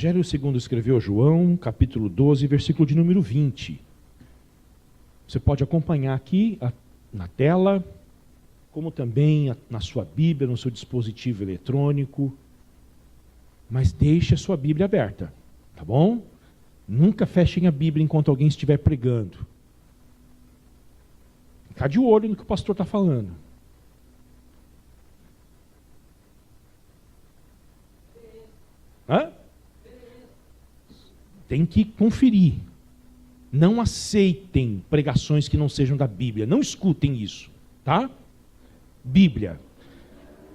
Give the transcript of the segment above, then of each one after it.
Evangelho segundo escreveu João, capítulo 12, versículo de número 20. Você pode acompanhar aqui na tela, como também na sua Bíblia, no seu dispositivo eletrônico. Mas deixe a sua Bíblia aberta, tá bom? Nunca fechem a Bíblia enquanto alguém estiver pregando. Fica de olho no que o pastor está falando. Hã? Tem que conferir. Não aceitem pregações que não sejam da Bíblia. Não escutem isso, tá? Bíblia.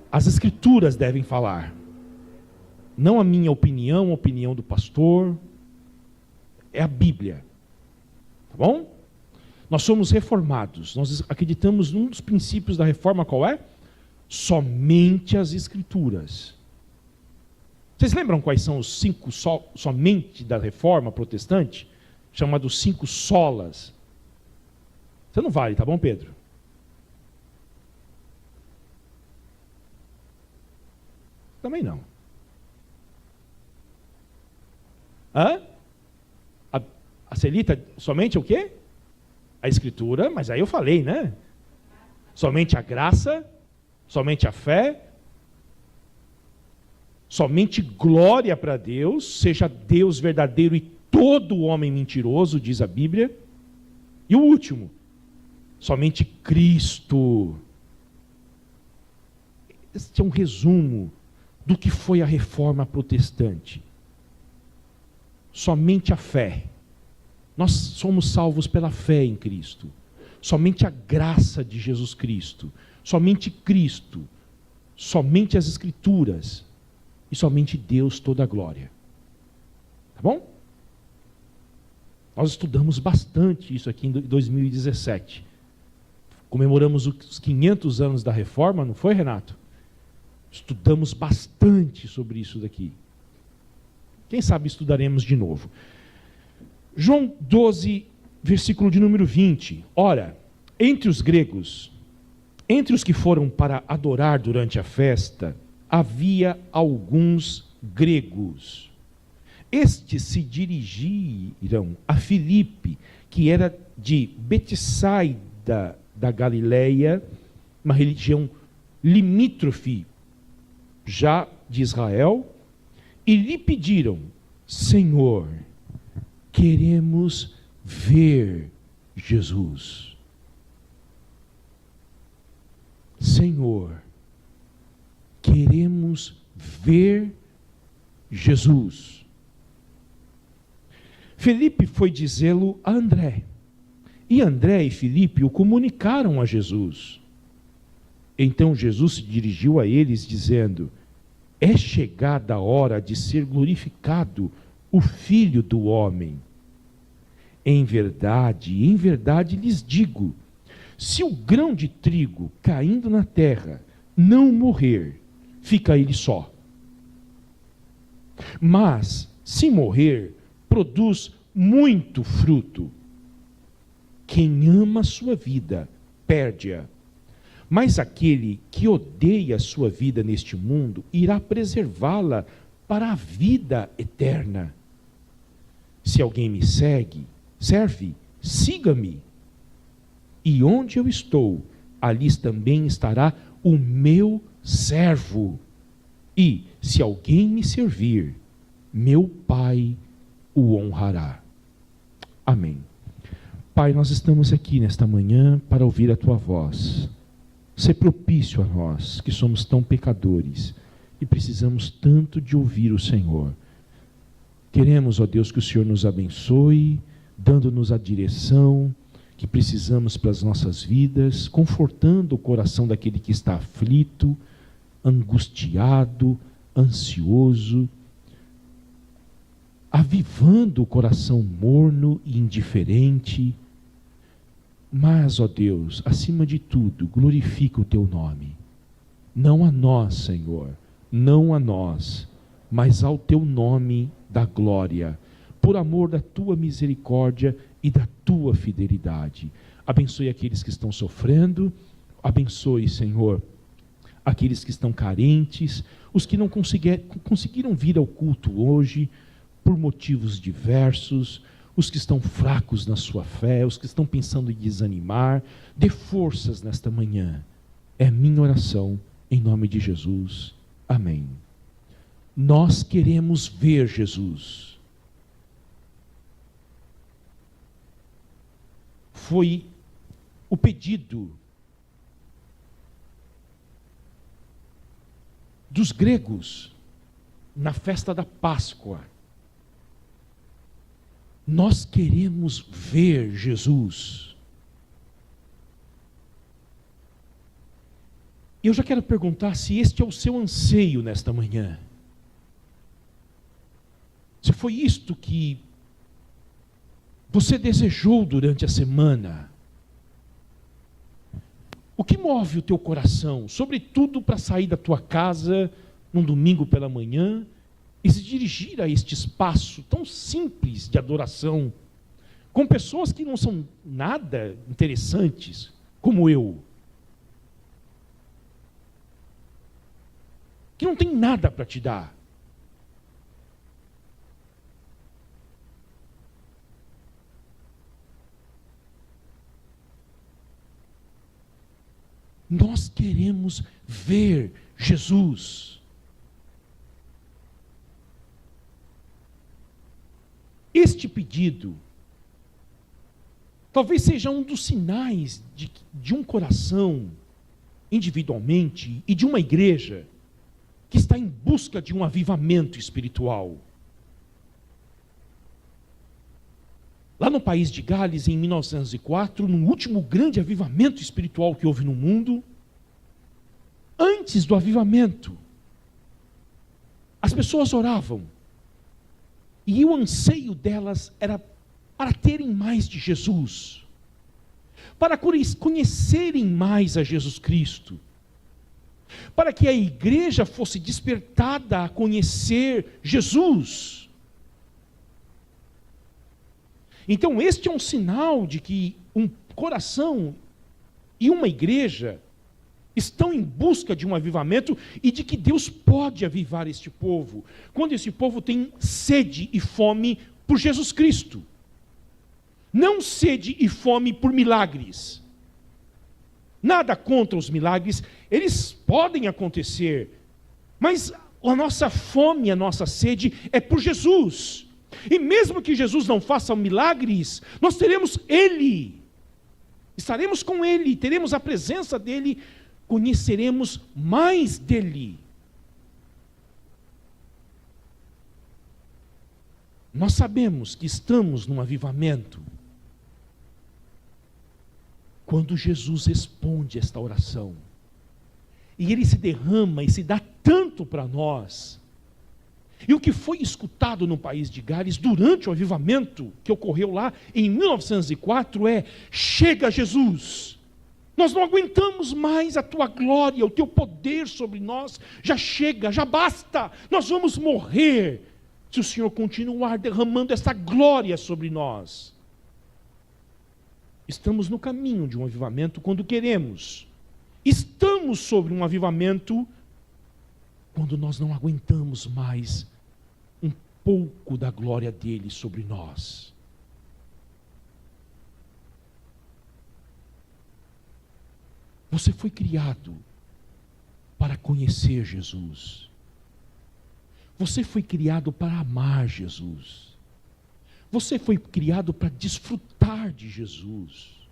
As Escrituras devem falar. Não a minha opinião, a opinião do pastor. É a Bíblia. Tá bom? Nós somos reformados. Nós acreditamos num dos princípios da reforma, qual é? Somente as Escrituras. Vocês lembram quais são os 5 somente da reforma protestante? Chamados 5 solas. Você não vale, tá bom, Pedro? Também não. Hã? A Celita, somente o quê? A Escritura, mas aí eu falei, né? Somente a graça, somente a fé, somente glória para Deus, seja Deus verdadeiro e todo homem mentiroso, diz a Bíblia. E o último, somente Cristo. Este é um resumo do que foi a reforma protestante. Somente a fé. Nós somos salvos pela fé em Cristo. Somente a graça de Jesus Cristo. Somente Cristo. Somente as Escrituras. E somente Deus toda a glória. Tá bom? Nós estudamos bastante isso aqui em 2017. Comemoramos os 500 anos da reforma, não foi, Renato? Estudamos bastante sobre isso daqui. Quem sabe estudaremos de novo. João 12, versículo de número 20. Ora, entre os gregos, entre os que foram para adorar durante a festa, havia alguns gregos. Estes se dirigiram a Filipe, que era de Betsaida da Galileia, uma região limítrofe já de Israel, e lhe pediram: Senhor, queremos ver Jesus. Senhor, queremos ver Jesus. Filipe foi dizê-lo a André. E André e Filipe o comunicaram a Jesus. Então Jesus se dirigiu a eles dizendo: é chegada a hora de ser glorificado o Filho do Homem. Em verdade lhes digo, se o grão de trigo caindo na terra não morrer, fica ele só. Mas, se morrer, produz muito fruto. Quem ama a sua vida, perde-a. Mas aquele que odeia a sua vida neste mundo, irá preservá-la para a vida eterna. Se alguém me serve, siga-me. E onde eu estou, ali também estará o meu servo. E, se alguém me servir, meu Pai o honrará. Amém. Pai, nós estamos aqui nesta manhã para ouvir a Tua voz. Sê propício a nós, que somos tão pecadores e precisamos tanto de ouvir o Senhor. Queremos, ó Deus, que o Senhor nos abençoe, dando-nos a direção que precisamos para as nossas vidas, confortando o coração daquele que está aflito, angustiado, ansioso, avivando o coração morno e indiferente. Mas, ó Deus, acima de tudo, glorifica o Teu nome. Não a nós, Senhor, não a nós, mas ao Teu nome da glória, por amor da Tua misericórdia e da Tua fidelidade. Abençoe aqueles que estão sofrendo, abençoe, Senhor, aqueles que estão carentes, os que não conseguiram vir ao culto hoje, por motivos diversos, os que estão fracos na sua fé, os que estão pensando em desanimar. Dê forças nesta manhã. É a minha oração, em nome de Jesus. Amém. Nós queremos ver Jesus. Foi o pedido dos gregos na festa da Páscoa. Nós queremos ver Jesus. Eu já quero perguntar se este é o seu anseio nesta manhã. Se foi isto que você desejou durante a semana. O que move o teu coração, sobretudo para sair da tua casa num domingo pela manhã e se dirigir a este espaço tão simples de adoração, com pessoas que não são nada interessantes, como eu, que não tem nada para te dar. Nós queremos ver Jesus. Este pedido talvez seja um dos sinais de um coração, individualmente, e de uma igreja que está em busca de um avivamento espiritual. Lá no país de Gales, em 1904, no último grande avivamento espiritual que houve no mundo, antes do avivamento, as pessoas oravam, e o anseio delas era para terem mais de Jesus, para conhecerem mais a Jesus Cristo, para que a igreja fosse despertada a conhecer Jesus. Então este é um sinal de que um coração e uma igreja estão em busca de um avivamento e de que Deus pode avivar este povo, quando esse povo tem sede e fome por Jesus Cristo. Não sede e fome por milagres. Nada contra os milagres, eles podem acontecer, mas a nossa fome, a nossa sede é por Jesus. E mesmo que Jesus não faça milagres, nós teremos Ele, estaremos com Ele, teremos a presença dEle, conheceremos mais dEle. Nós sabemos que estamos num avivamento quando Jesus responde esta oração, e Ele se derrama e se dá tanto para nós. E o que foi escutado no país de Gales durante o avivamento que ocorreu lá em 1904 é: chega Jesus, nós não aguentamos mais a tua glória, o teu poder sobre nós, já chega, já basta, nós vamos morrer se o Senhor continuar derramando essa glória sobre nós. Estamos no caminho de um avivamento quando queremos, estamos sobre um avivamento quando nós não aguentamos mais um pouco da glória dele sobre nós. Você foi criado para conhecer Jesus. Você foi criado para amar Jesus. Você foi criado para desfrutar de Jesus.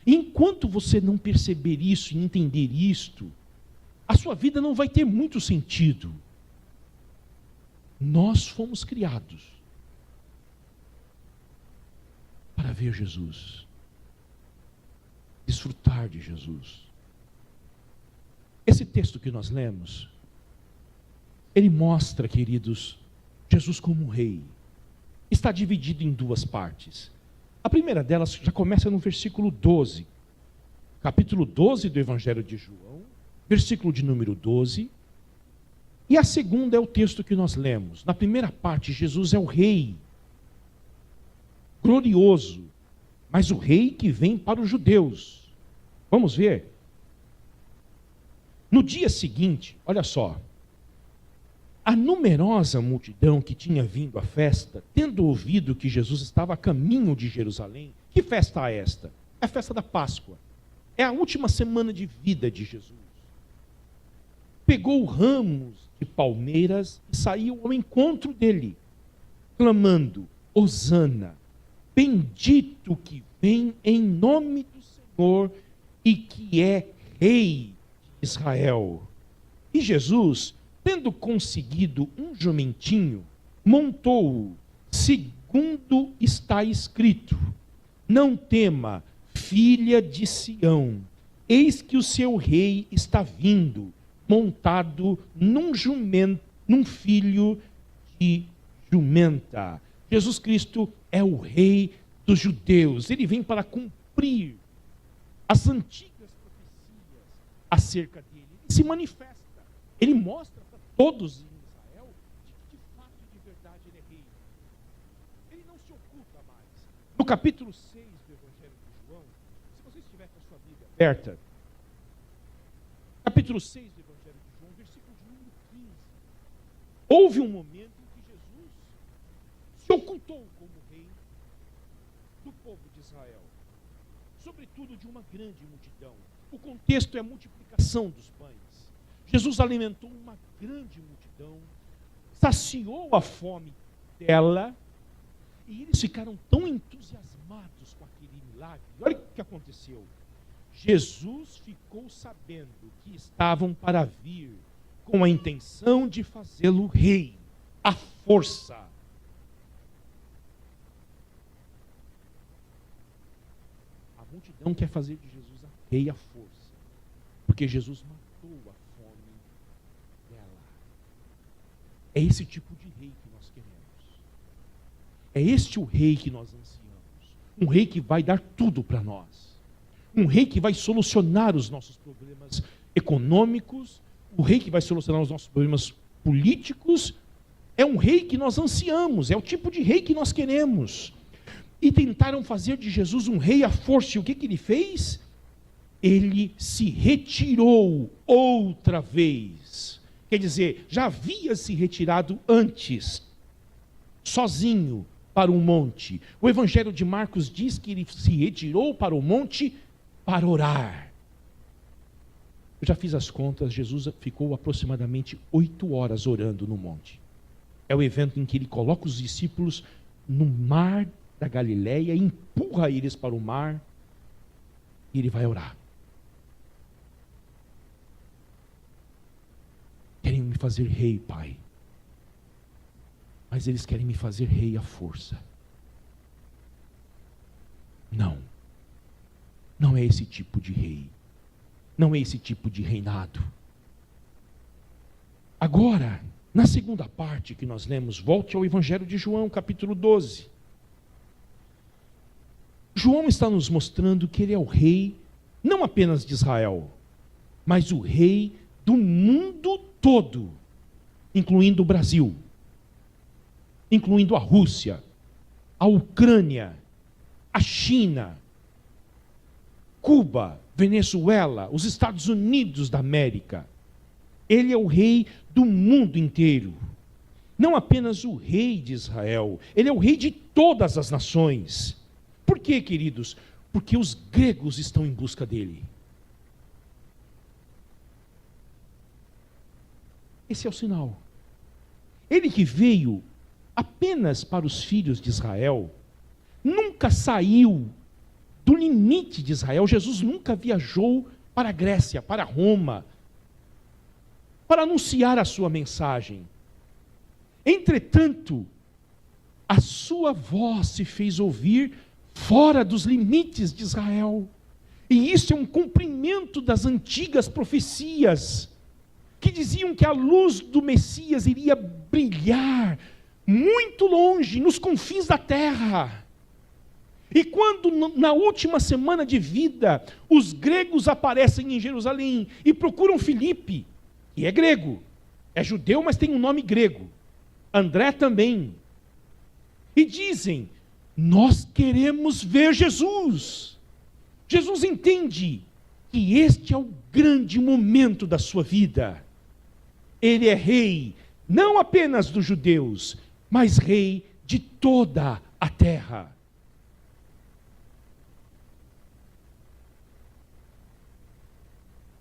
E enquanto você não perceber isso e entender isto, a sua vida não vai ter muito sentido. Nós fomos criados para ver Jesus, desfrutar de Jesus. Esse texto que nós lemos, ele mostra, queridos, Jesus como um rei. Está dividido em duas partes. A primeira delas já começa no versículo 12, capítulo 12 do Evangelho de João, versículo de número 12. E a segunda é o texto que nós lemos. Na primeira parte, Jesus é o rei, glorioso, mas o rei que vem para os judeus. Vamos ver? No dia seguinte, olha só, A numerosa multidão que tinha vindo à festa, tendo ouvido que Jesus estava a caminho de Jerusalém, que festa é esta? É a festa da Páscoa. É a última semana de vida de Jesus. Pegou ramos de palmeiras e saiu ao encontro dele, clamando: Hosana, bendito que vem em nome do Senhor e que é Rei de Israel. E Jesus, tendo conseguido um jumentinho, montou-o, segundo está escrito: Não tema, filha de Sião, eis que o seu rei está vindo, montado num jumento, num filho de jumenta. Jesus Cristo é o rei dos judeus. Ele vem para cumprir as antigas profecias acerca dele. Ele se manifesta. Ele mostra para todos em Israel de fato e de verdade ele é rei. Ele não se oculta mais. No capítulo 6 do Evangelho de João, se você estiver com a sua Bíblia aberta, capítulo 6 do Evangelho de João, versículo de número 15. Houve um momento em que Jesus se ocultou como rei do povo de Israel, sobretudo de uma grande multidão. O contexto é a multiplicação dos pães. Jesus alimentou uma grande multidão, saciou a fome dela, e eles ficaram tão entusiasmados com aquele milagre. Olha o que aconteceu. Jesus ficou sabendo que estavam para vir com a intenção de fazê-lo rei, à força. A multidão quer fazer de Jesus rei à força, porque Jesus matou a fome dela. É esse tipo de rei que nós queremos. É este o rei que nós ansiamos. Um rei que vai dar tudo para nós. Um rei que vai solucionar os nossos problemas econômicos, o rei que vai solucionar os nossos problemas políticos. É um rei que nós ansiamos, é o tipo de rei que nós queremos. E tentaram fazer de Jesus um rei à força. E o que ele fez? Ele se retirou outra vez. Quer dizer, já havia se retirado antes, sozinho, para um monte. O Evangelho de Marcos diz que ele se retirou para o monte para orar. Eu já fiz as contas, Jesus ficou aproximadamente 8 horas orando no monte. É o evento em que ele coloca os discípulos no mar da Galileia, empurra eles para o mar, e ele vai orar. Querem me fazer rei, Pai, mas eles querem me fazer rei à força. Não é esse tipo de rei, não é esse tipo de reinado. Agora, na segunda parte que nós lemos, volte ao Evangelho de João, capítulo 12. João está nos mostrando que ele é o rei, não apenas de Israel, mas o rei do mundo todo, incluindo o Brasil, incluindo a Rússia, a Ucrânia, a China, Cuba, Venezuela, os Estados Unidos da América. Ele é o rei do mundo inteiro. Não apenas o rei de Israel, ele é o rei de todas as nações. Por quê, queridos? Porque os gregos estão em busca dele. Esse é o sinal. Ele que veio apenas para os filhos de Israel, nunca saiu do limite de Israel. Jesus nunca viajou para a Grécia, para Roma, para anunciar a sua mensagem. Entretanto, a sua voz se fez ouvir fora dos limites de Israel. E isso é um cumprimento das antigas profecias, que diziam que a luz do Messias iria brilhar muito longe, nos confins da terra. E quando na última semana de vida, os gregos aparecem em Jerusalém e procuram Filipe, que é grego, é judeu, mas tem um nome grego, André também, e dizem: nós queremos ver Jesus. Jesus entende que este é o grande momento da sua vida. Ele é rei não apenas dos judeus, mas Rei de toda a terra.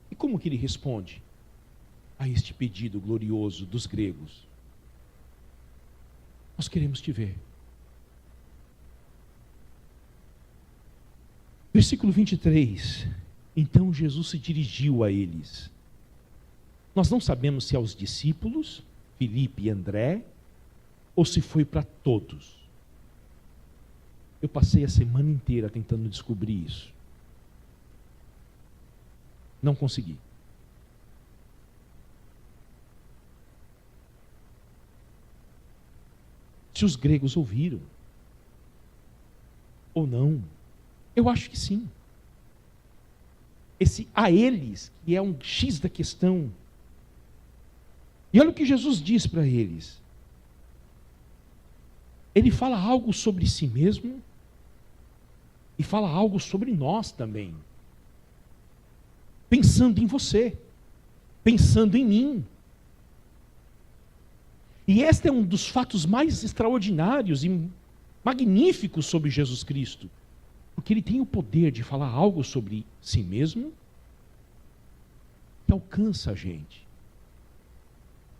E como que ele responde a este pedido glorioso dos gregos? Nós queremos te ver. Versículo 23. Então Jesus se dirigiu a eles. Nós não sabemos se aos discípulos, Filipe e André, ou se foi para todos. Eu passei a semana inteira tentando descobrir isso. Não consegui. Se os gregos ouviram ou não, eu acho que sim. Esse a eles, que é um X da questão. E olha o que Jesus diz para eles. Ele fala algo sobre si mesmo e fala algo sobre nós também. Pensando em você, pensando em mim. E este é um dos fatos mais extraordinários e magníficos sobre Jesus Cristo. Porque ele tem o poder de falar algo sobre si mesmo que alcança a gente.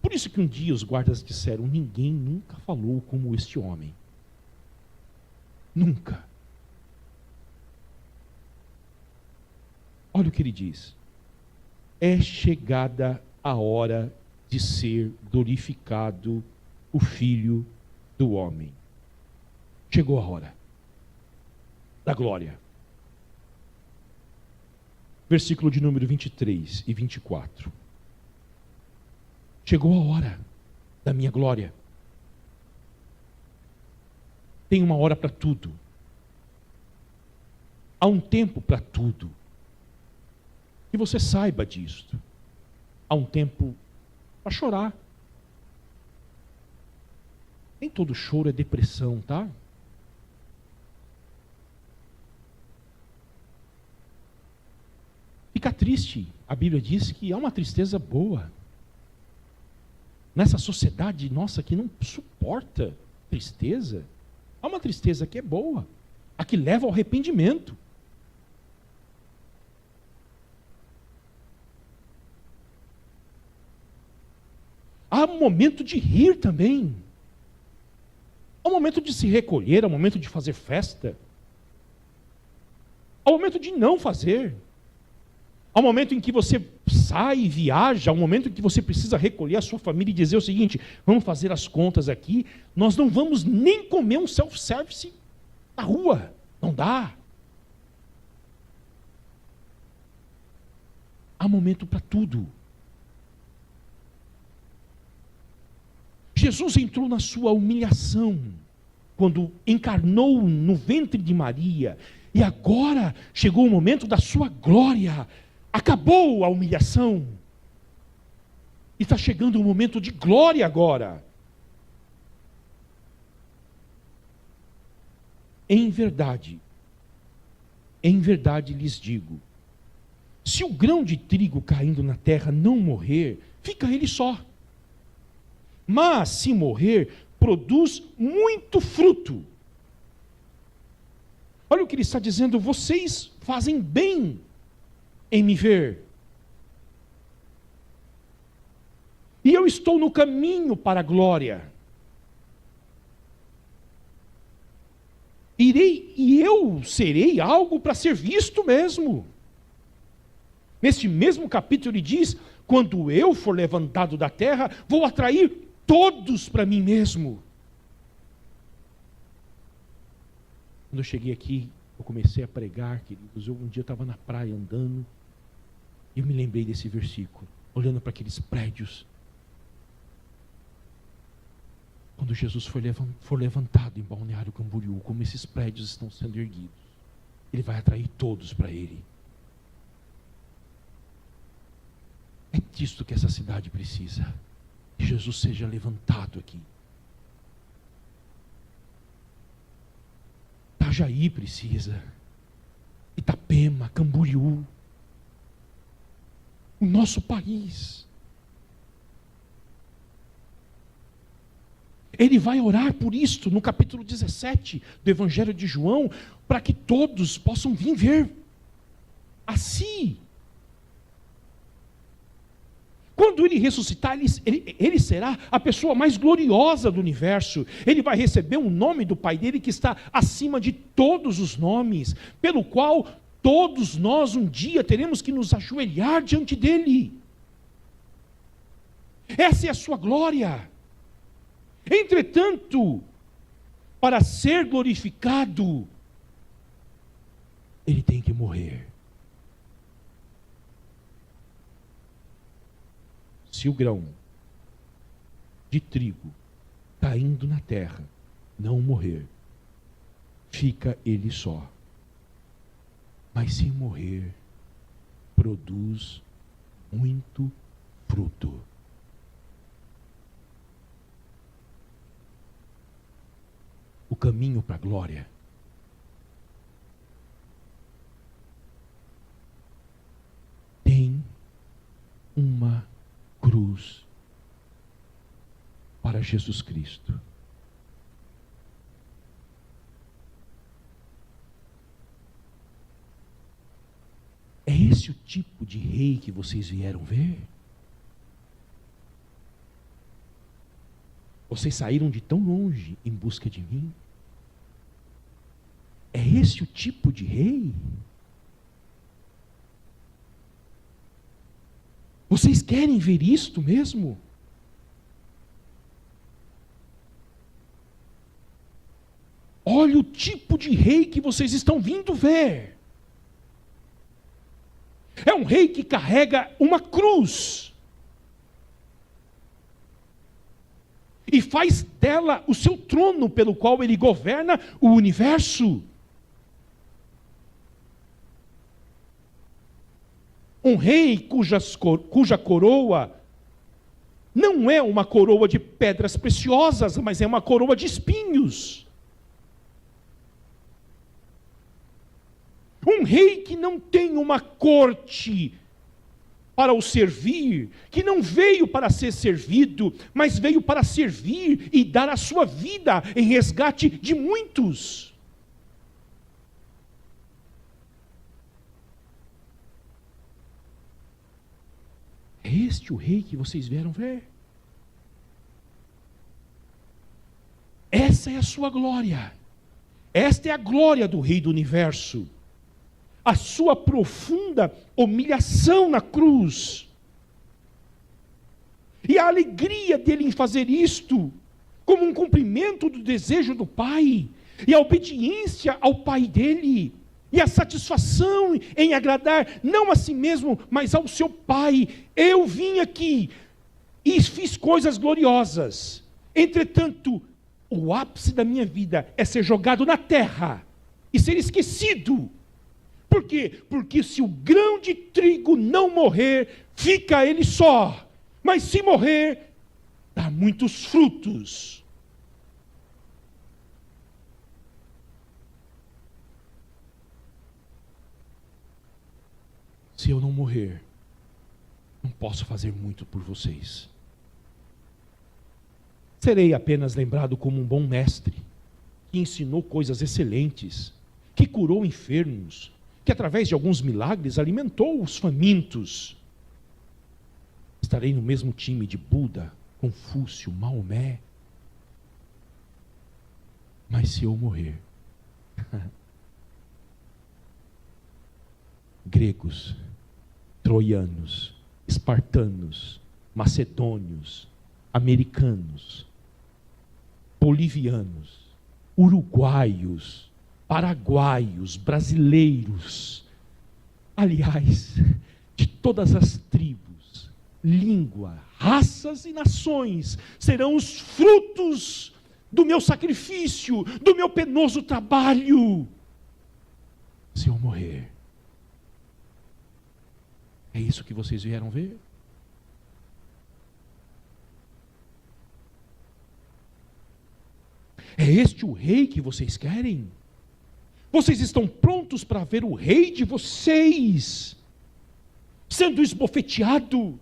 Por isso que um dia os guardas disseram: ninguém nunca falou como este homem. Nunca. Olha o que ele diz. É chegada a hora de ser glorificado o Filho do Homem. Chegou a hora da glória. Versículo de número 23 e 24. Chegou a hora da minha glória. Tem uma hora para tudo. Há um tempo para tudo. Que você saiba disto. Há um tempo para chorar. Nem todo choro é depressão, tá? Fica triste. A Bíblia diz que há uma tristeza boa. Nessa sociedade nossa que não suporta tristeza, há uma tristeza que é boa, a que leva ao arrependimento. Há um momento de rir também. Há um momento de se recolher, há um momento de fazer festa. Há um momento de não fazer. Há um momento em que você sai e viaja, há um momento em que você precisa recolher a sua família e dizer o seguinte: vamos fazer as contas aqui, nós não vamos nem comer um self-service na rua. Não dá. Há momento para tudo. Jesus entrou na sua humilhação, quando encarnou no ventre de Maria, e agora chegou o momento da sua glória. Acabou a humilhação. E está chegando um momento de glória agora. Em verdade lhes digo, se o grão de trigo caindo na terra não morrer, fica ele só. Mas se morrer, produz muito fruto. Olha o que ele está dizendo: vocês fazem bem em me ver. E eu estou no caminho para a glória. Irei e eu serei algo para ser visto mesmo. Neste mesmo capítulo ele diz: quando eu for levantado da terra, vou atrair todos para mim mesmo. Quando eu cheguei aqui, eu comecei a pregar, queridos. Um dia eu estava na praia andando, e eu me lembrei desse versículo, olhando para aqueles prédios. Quando Jesus for levantado em Balneário Camboriú, como esses prédios estão sendo erguidos, Ele vai atrair todos para Ele. É disto que essa cidade precisa. Que Jesus seja levantado aqui. Itajaí precisa. Itapema, Camboriú. O nosso país. Ele vai orar por isto no capítulo 17 do Evangelho de João, para que todos possam vir ver a si. Quando ele ressuscitar, ele será a pessoa mais gloriosa do universo. Ele vai receber um nome do Pai dele que está acima de todos os nomes, pelo qual todos nós um dia teremos que nos ajoelhar diante dele. Essa é a sua glória. Entretanto, para ser glorificado, ele tem que morrer. Se o grão de trigo caindo na terra não morrer, fica ele só. Mas se morrer, produz muito fruto. O caminho para a glória tem uma cruz para Jesus Cristo. É esse o tipo de rei que vocês vieram ver? Vocês saíram de tão longe em busca de mim? É esse o tipo de rei? Vocês querem ver isto mesmo? Olha o tipo de rei que vocês estão vindo ver. É um rei que carrega uma cruz. E faz dela o seu trono pelo qual ele governa o universo. Um rei cuja coroa não é uma coroa de pedras preciosas, mas é uma coroa de espinhos. Um rei que não tem uma corte para o servir, que não veio para ser servido, mas veio para servir e dar a sua vida em resgate de muitos. É este o rei que vocês vieram ver? Essa é a sua glória. Esta é a glória do Rei do Universo. A sua profunda humilhação na cruz. E a alegria dele em fazer isto, como um cumprimento do desejo do Pai, e a obediência ao Pai dele, e a satisfação em agradar, não a si mesmo, mas ao seu Pai. Eu vim aqui e fiz coisas gloriosas. Entretanto, o ápice da minha vida é ser jogado na terra e ser esquecido. Por quê? Porque se o grão de trigo não morrer, fica ele só. Mas se morrer, dá muitos frutos. Se eu não morrer, não posso fazer muito por vocês. Serei apenas lembrado como um bom mestre, que ensinou coisas excelentes, que curou enfermos, que através de alguns milagres alimentou os famintos. Estarei no mesmo time de Buda, Confúcio, Maomé. Mas se eu morrer, gregos, troianos, espartanos, macedônios, americanos, bolivianos, uruguaios, paraguaios, brasileiros, aliás, de todas as tribos, língua, raças e nações, serão os frutos do meu sacrifício, do meu penoso trabalho. Se eu morrer, é isso que vocês vieram ver? É este o rei que vocês querem? Vocês estão prontos para ver o rei de vocês sendo esbofeteado,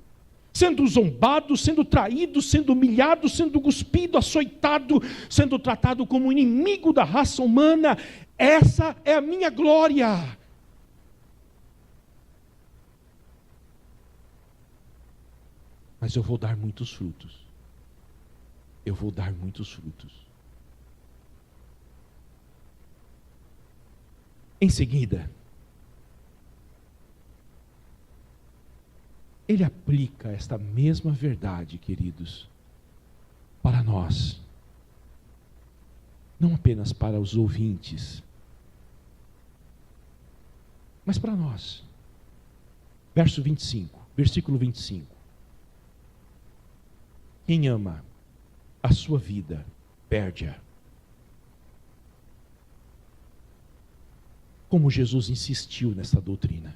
sendo zombado, sendo traído, sendo humilhado, sendo cuspido, açoitado, sendo tratado como inimigo da raça humana. Essa é a minha glória. Mas eu vou dar muitos frutos. Eu vou dar muitos frutos. Em seguida, ele aplica esta mesma verdade, queridos, para nós. Não apenas para os ouvintes, mas para nós. Versículo 25. Quem ama a sua vida, perde-a. Como Jesus insistiu nessa doutrina.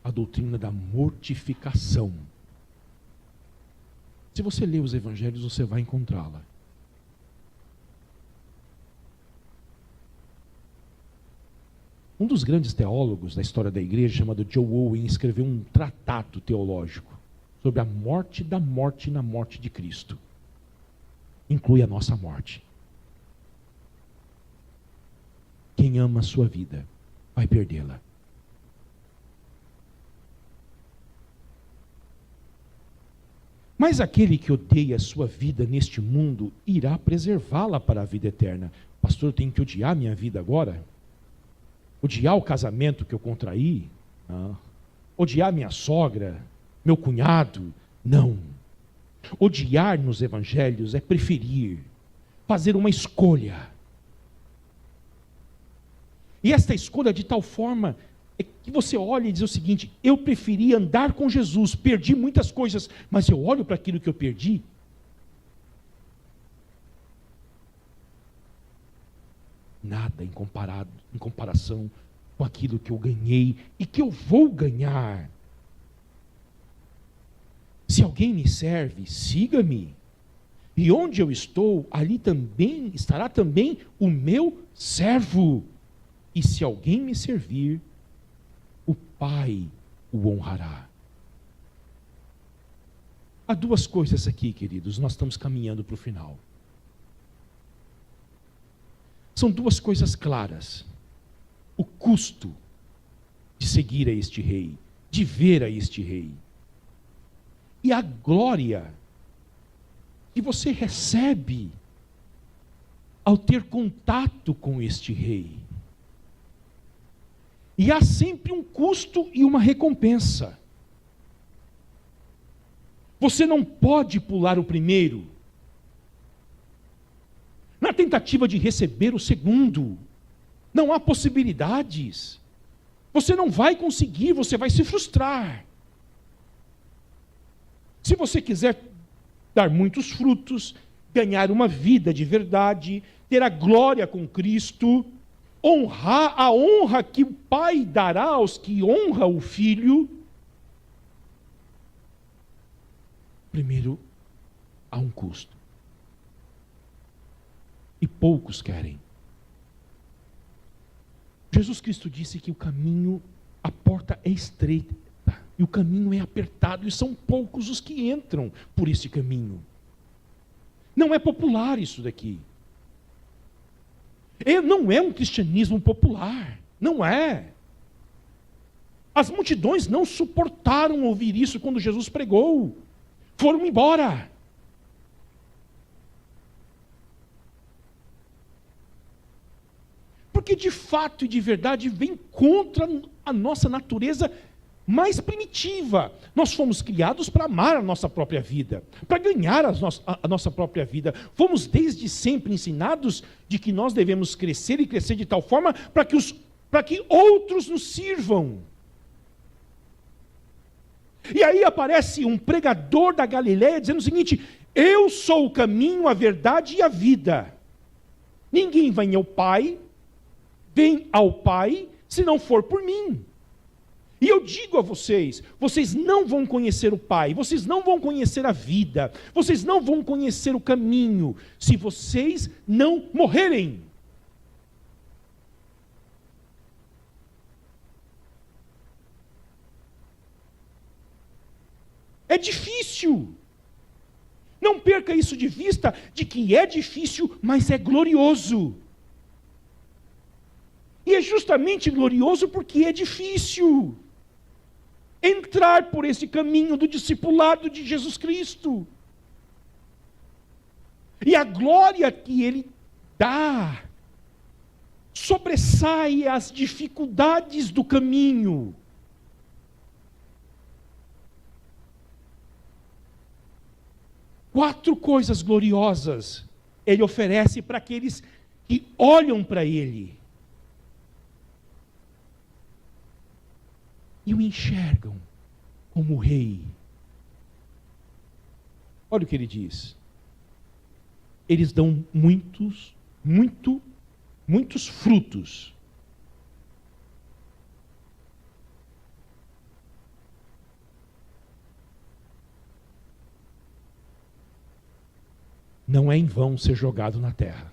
A doutrina da mortificação. Se você ler os evangelhos, você vai encontrá-la. Um dos grandes teólogos da história da igreja, chamado John Owen, escreveu um tratado teológico sobre a morte da morte na morte de Cristo. Inclui a nossa morte. Quem ama a sua vida, vai perdê-la. Mas aquele que odeia a sua vida neste mundo, irá preservá-la para a vida eterna. Pastor, eu tenho que odiar minha vida agora? Odiar o casamento que eu contraí? Não. Odiar minha sogra, meu cunhado? Não. Odiar nos evangelhos é preferir, fazer uma escolha. E esta escolha de tal forma é que você olha e diz o seguinte: eu preferi andar com Jesus, perdi muitas coisas, mas eu olho para aquilo que eu perdi. Nada em comparação com aquilo que eu ganhei e que eu vou ganhar. Se alguém me serve, siga-me. E onde eu estou, ali também estará também o meu servo. E se alguém me servir, o Pai o honrará. Há duas coisas aqui, queridos, nós estamos caminhando para o final. São duas coisas claras. O custo de seguir a este rei, de ver a este rei. E a glória que você recebe ao ter contato com este rei. E há sempre um custo e uma recompensa. Você não pode pular o primeiro, na tentativa de receber o segundo. Não há possibilidades. Você não vai conseguir, você vai se frustrar. Se você quiser dar muitos frutos, ganhar uma vida de verdade, ter a glória com Cristo, honrar a honra que o Pai dará aos que honram o Filho, primeiro há um custo. E poucos querem. Jesus Cristo disse que o caminho, a porta é estreita, e o caminho é apertado, e são poucos os que entram por esse caminho. Não é popular isso daqui. Não é um cristianismo popular, não é. As multidões não suportaram ouvir isso quando Jesus pregou, foram embora. Porque de fato e de verdade vem contra a nossa natureza mais primitiva. Nós fomos criados para amar a nossa própria vida, para ganhar a nossa própria vida. Fomos desde sempre ensinados de que nós devemos crescer e crescer de tal forma para que outros nos sirvam. E aí aparece um pregador da Galileia dizendo o seguinte: eu sou o caminho, a verdade e a vida. Ninguém vem ao Pai se não for por mim. E eu digo a vocês, vocês não vão conhecer o Pai, vocês não vão conhecer a vida, vocês não vão conhecer o caminho, se vocês não morrerem. É difícil. Não perca isso de vista, de que é difícil, mas é glorioso. E é justamente glorioso porque é difícil entrar por esse caminho do discipulado de Jesus Cristo. E a glória que Ele dá sobressai as dificuldades do caminho. Quatro coisas gloriosas Ele oferece para aqueles que olham para Ele e o enxergam como Rei. Olha o que Ele diz. Eles dão muitos frutos. Não é em vão ser jogado na terra.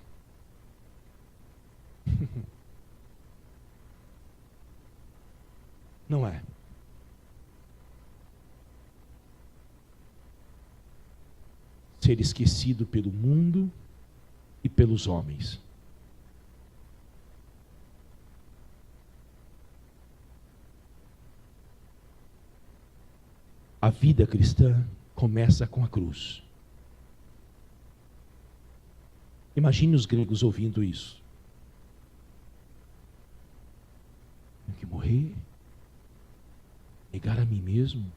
Não é. Ser esquecido pelo mundo e pelos homens. A vida cristã começa com a cruz. Imagine os gregos ouvindo isso. Tenho que morrer, negar a mim mesmo,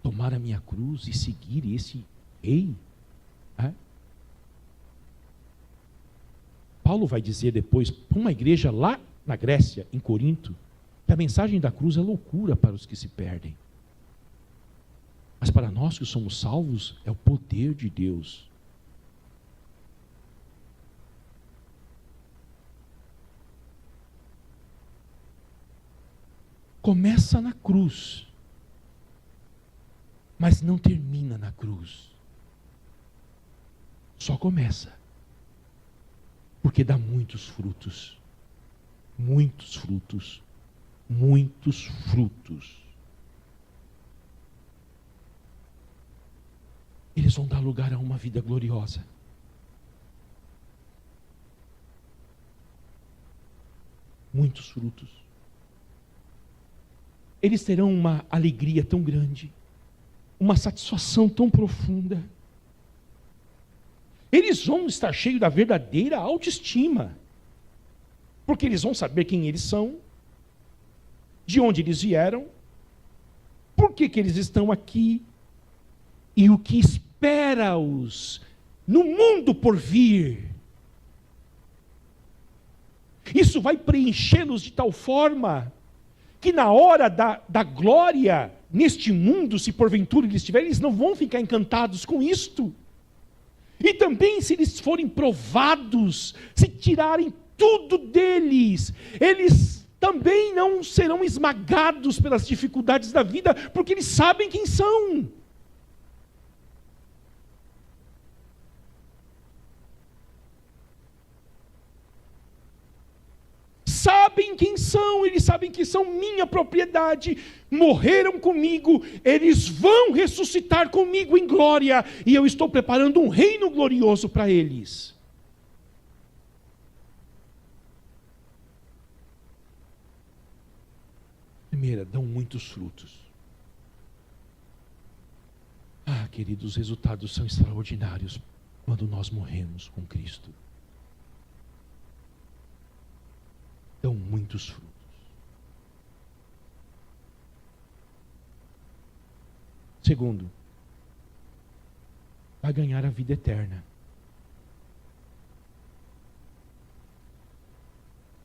tomar a minha cruz e seguir esse rei. Paulo vai dizer depois, para uma igreja lá na Grécia, em Corinto, que a mensagem da cruz é loucura para os que se perdem. Mas para nós que somos salvos, é o poder de Deus. Começa na cruz, mas não termina na cruz. Só começa. Porque dá muitos frutos. Muitos frutos. Muitos frutos. Eles vão dar lugar a uma vida gloriosa. Muitos frutos. Eles terão uma alegria tão grande, uma satisfação tão profunda. Eles vão estar cheios da verdadeira autoestima, porque eles vão saber quem eles são, de onde eles vieram, por que eles estão aqui, e o que espera-os no mundo por vir. Isso vai preenchê-los de tal forma que na hora da glória, neste mundo, se porventura eles estiverem, eles não vão ficar encantados com isto. E também se eles forem provados, se tirarem tudo deles, eles também não serão esmagados pelas dificuldades da vida, porque eles sabem quem são. Sabem quem são, eles sabem que são minha propriedade, morreram comigo, eles vão ressuscitar comigo em glória, e eu estou preparando um reino glorioso para eles. Primeira, dão muitos frutos. Queridos, os resultados são extraordinários quando nós morremos com Cristo. Dão muitos frutos. Segundo, vai ganhar a vida eterna.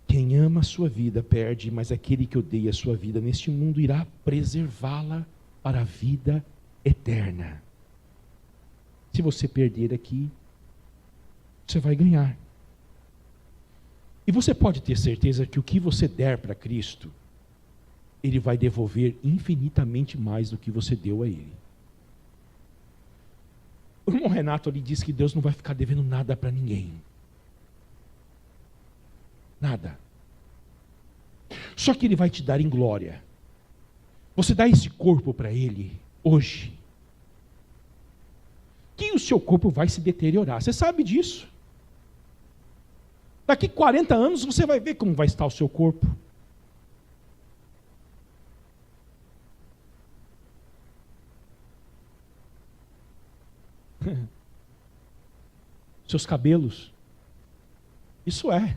Quem ama a sua vida perde, mas aquele que odeia a sua vida neste mundo irá preservá-la para a vida eterna. Se você perder aqui, você vai ganhar. E você pode ter certeza que o que você der para Cristo, Ele vai devolver infinitamente mais do que você deu a Ele. O irmão Renato ali diz que Deus não vai ficar devendo nada para ninguém. Nada. Só que Ele vai te dar em glória. Você dá esse corpo para Ele hoje, que o seu corpo vai se deteriorar. Você sabe disso. Daqui 40 anos você vai ver como vai estar o seu corpo. Seus cabelos. Isso é.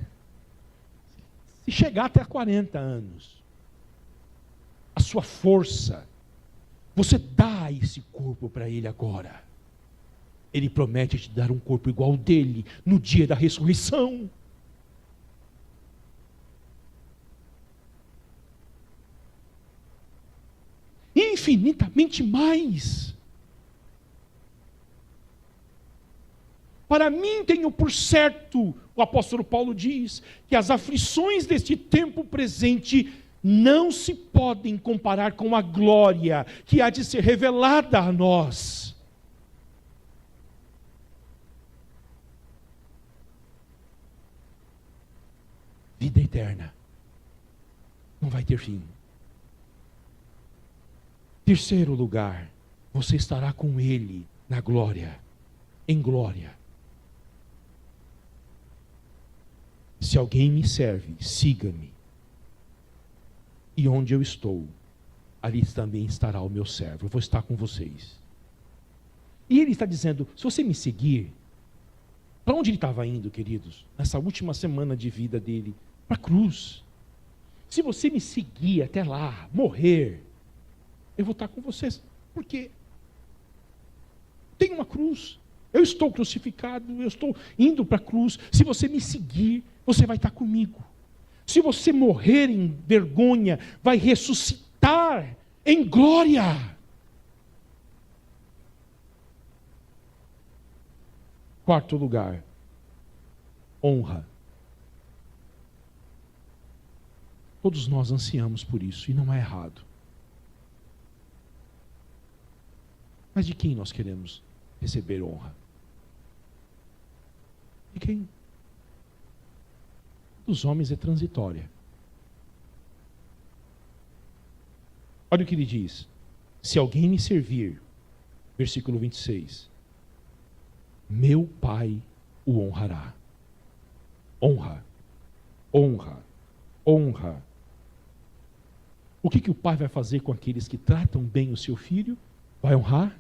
Se chegar até 40 anos, a sua força, você dá esse corpo para Ele agora. Ele promete te dar um corpo igual ao dele no dia da ressurreição. Infinitamente mais. Para mim tenho por certo, o apóstolo Paulo diz, que as aflições deste tempo presente não se podem comparar com a glória que há de ser revelada a nós. Vida eterna. Não vai ter fim. Terceiro lugar, você estará com Ele na glória, em glória. Se alguém me serve, siga-me. E onde eu estou, ali também estará o meu servo. Eu vou estar com vocês. E ele está dizendo, se você me seguir, para onde ele estava indo, queridos? Nessa última semana de vida dele, para a cruz. Se você me seguir até lá, morrer, eu vou estar com vocês. Porque tem uma cruz. Eu estou crucificado, eu estou indo para a cruz. Se você me seguir, você vai estar comigo. Se você morrer em vergonha, vai ressuscitar em glória. Quarto lugar, honra. Todos nós ansiamos por isso, e não é errado. Mas de quem nós queremos receber honra? De quem? Dos homens é transitória. Olha o que ele diz. Se alguém me servir, versículo 26, meu Pai o honrará. Honra, honra, honra. O que o Pai vai fazer com aqueles que tratam bem o seu filho? Vai honrar?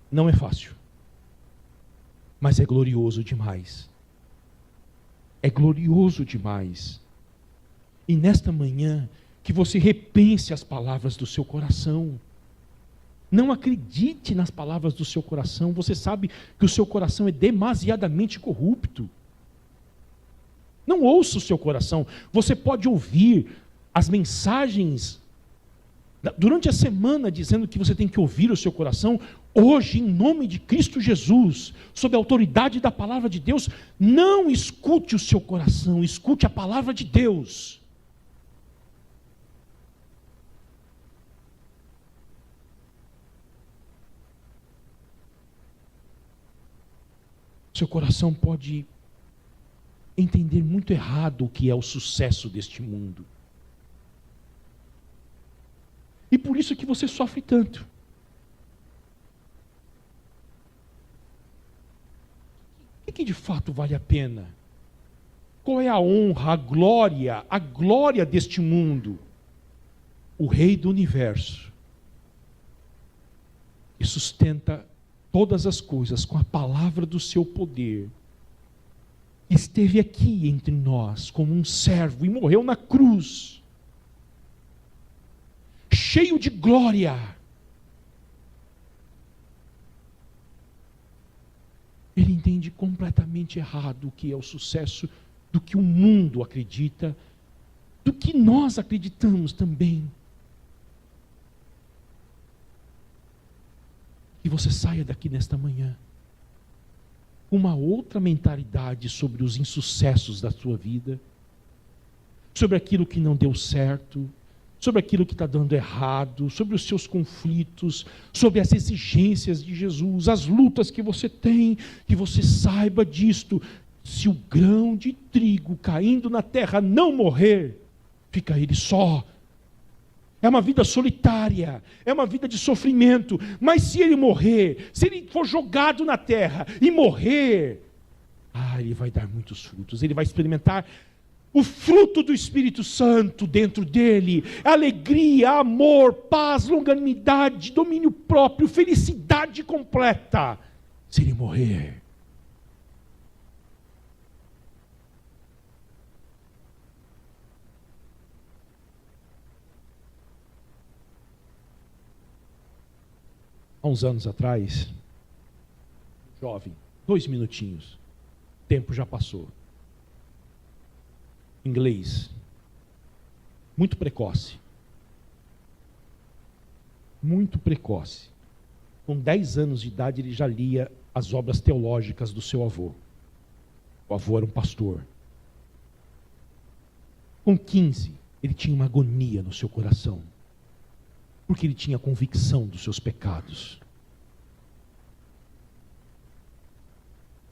Não é fácil, mas é glorioso demais. É glorioso demais. E nesta manhã, que você repense as palavras do seu coração. Não acredite nas palavras do seu coração. Você sabe que o seu coração é demasiadamente corrupto. Não ouça o seu coração. Você pode ouvir as mensagens durante a semana dizendo que você tem que ouvir o seu coração. Hoje, em nome de Cristo Jesus, sob a autoridade da palavra de Deus, não escute o seu coração, escute a palavra de Deus. Seu coração pode entender muito errado o que é o sucesso deste mundo. E por isso que você sofre tanto. O que de fato vale a pena? Qual é a honra, a glória deste mundo? O Rei do Universo, que sustenta todas as coisas com a palavra do seu poder, esteve aqui entre nós como um servo e morreu na cruz, cheio de glória. Ele entende completamente errado o que é o sucesso, do que o mundo acredita, do que nós acreditamos também. Que você saia daqui nesta manhã com uma outra mentalidade sobre os insucessos da sua vida, sobre aquilo que não deu certo, sobre aquilo que está dando errado, sobre os seus conflitos, sobre as exigências de Jesus, as lutas que você tem, que você saiba disto. Se o grão de trigo caindo na terra não morrer, fica ele só. É uma vida solitária, é uma vida de sofrimento. Mas se ele morrer, se ele for jogado na terra e morrer, ele vai dar muitos frutos. Ele vai experimentar o fruto do Espírito Santo dentro dele: alegria, amor, paz, longanimidade, domínio próprio, felicidade completa. Se ele morrer. Há uns anos atrás, jovem, 2 minutinhos, o tempo já passou. Inglês, muito precoce. Muito precoce. Com 10 anos de idade ele já lia as obras teológicas do seu avô. O avô era um pastor. Com 15, ele tinha uma agonia no seu coração, porque ele tinha convicção dos seus pecados.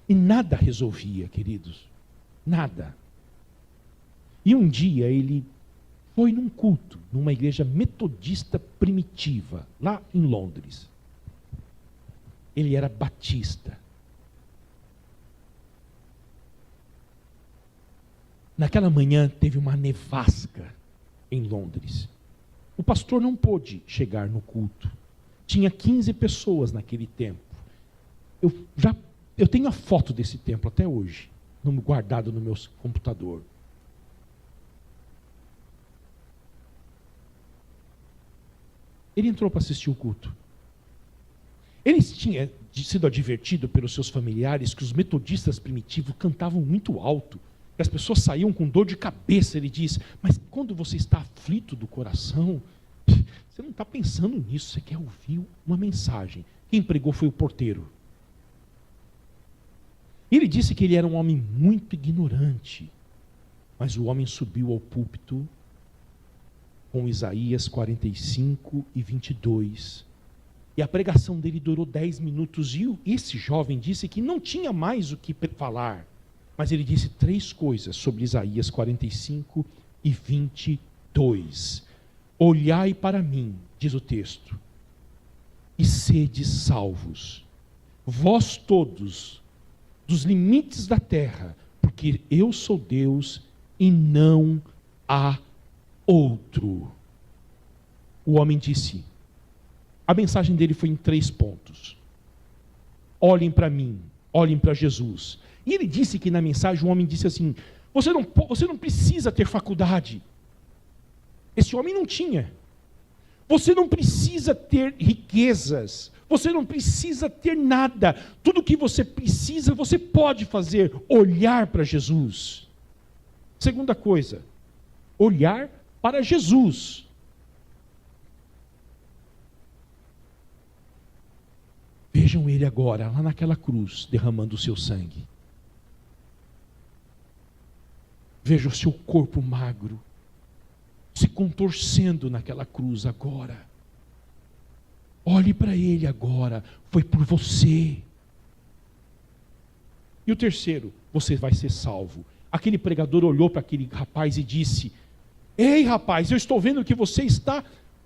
E nada resolvia, queridos. Nada. E um dia ele foi num culto, numa igreja metodista primitiva, lá em Londres. Ele era batista. Naquela manhã teve uma nevasca em Londres. O pastor não pôde chegar no culto. Tinha 15 pessoas naquele tempo. Eu tenho a foto desse templo até hoje, guardado no meu computador. Ele entrou para assistir o culto. Ele tinha sido advertido pelos seus familiares que os metodistas primitivos cantavam muito alto, que as pessoas saíam com dor de cabeça. Ele diz: mas quando você está aflito do coração, você não está pensando nisso, você quer ouvir uma mensagem. Quem pregou foi o porteiro. Ele disse que ele era um homem muito ignorante, mas o homem subiu ao púlpito com Isaías 45 e 22. E a pregação dele durou 10 minutos. E esse jovem disse que não tinha mais o que falar. Mas ele disse 3 coisas sobre Isaías 45 e 22. Olhai para mim, diz o texto, e sede salvos, vós todos, dos limites da terra, porque eu sou Deus e não há outro. O homem disse, a mensagem dele foi em 3 pontos. Olhem para mim, olhem para Jesus. E ele disse que na mensagem o homem disse assim: você não precisa ter faculdade. Esse homem não tinha. Você não precisa ter riquezas. Você não precisa ter nada. Tudo que você precisa, você pode fazer: olhar para Jesus. Segunda coisa, olhar para Jesus. Vejam ele agora, lá naquela cruz, derramando o seu sangue. Veja o seu corpo magro se contorcendo naquela cruz agora. Olhe para ele agora, foi por você. E o terceiro, você vai ser salvo. Aquele pregador olhou para aquele rapaz e disse: ei rapaz, eu estou vendo que você está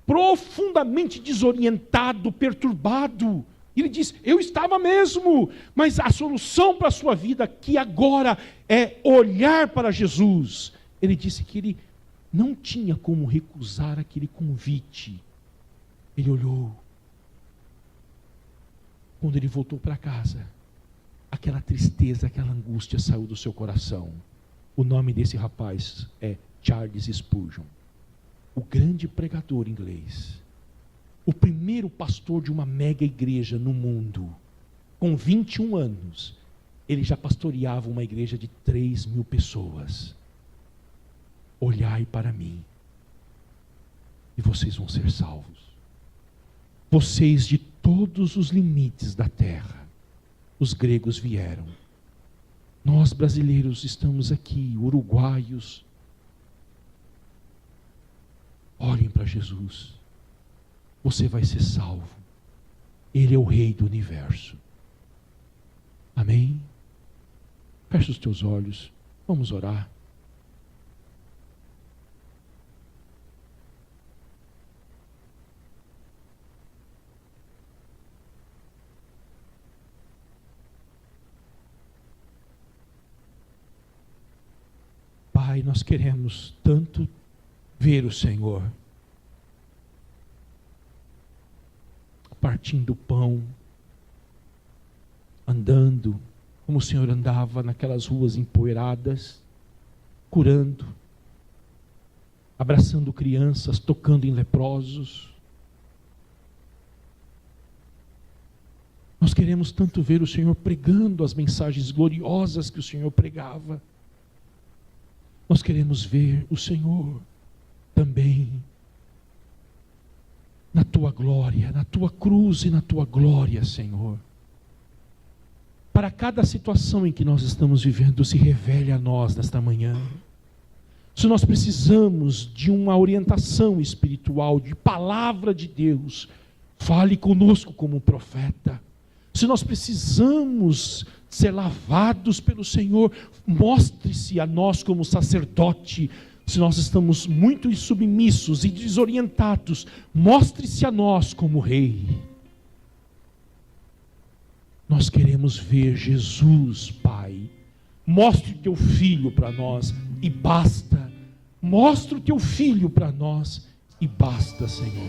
profundamente desorientado, perturbado. E ele disse: eu estava mesmo, mas a solução para a sua vida aqui agora é olhar para Jesus. Ele disse que ele não tinha como recusar aquele convite. Ele olhou. Quando ele voltou para casa, aquela tristeza, aquela angústia saiu do seu coração. O nome desse rapaz é Charles Spurgeon, o grande pregador inglês. O primeiro pastor de uma mega igreja no mundo. Com 21 anos, ele já pastoreava uma igreja de 3.000 pessoas. Olhai para mim, e vocês vão ser salvos. Vocês de todos os limites da terra. Os gregos vieram. Nós brasileiros estamos aqui, uruguaios. Olhem para Jesus. Você vai ser salvo. Ele é o Rei do universo. Amém? Feche os teus olhos. Vamos orar. Pai, nós queremos tanto ver o Senhor partindo o pão, andando como o Senhor andava naquelas ruas empoeiradas, curando, abraçando crianças, tocando em leprosos. Nós queremos tanto ver o Senhor pregando as mensagens gloriosas que o Senhor pregava. Nós queremos ver o Senhor também na tua glória, na tua cruz e na tua glória, Senhor. Para cada situação em que nós estamos vivendo, se revele a nós nesta manhã. Se nós precisamos de uma orientação espiritual, de palavra de Deus, fale conosco como profeta. Se nós precisamos ser lavados pelo Senhor, mostre-se a nós como sacerdote. Se nós estamos muito insubmissos e desorientados, mostre-se a nós como rei. Nós queremos ver Jesus, Pai. Mostre o teu Filho para nós e basta. Mostre o teu Filho para nós e basta, Senhor.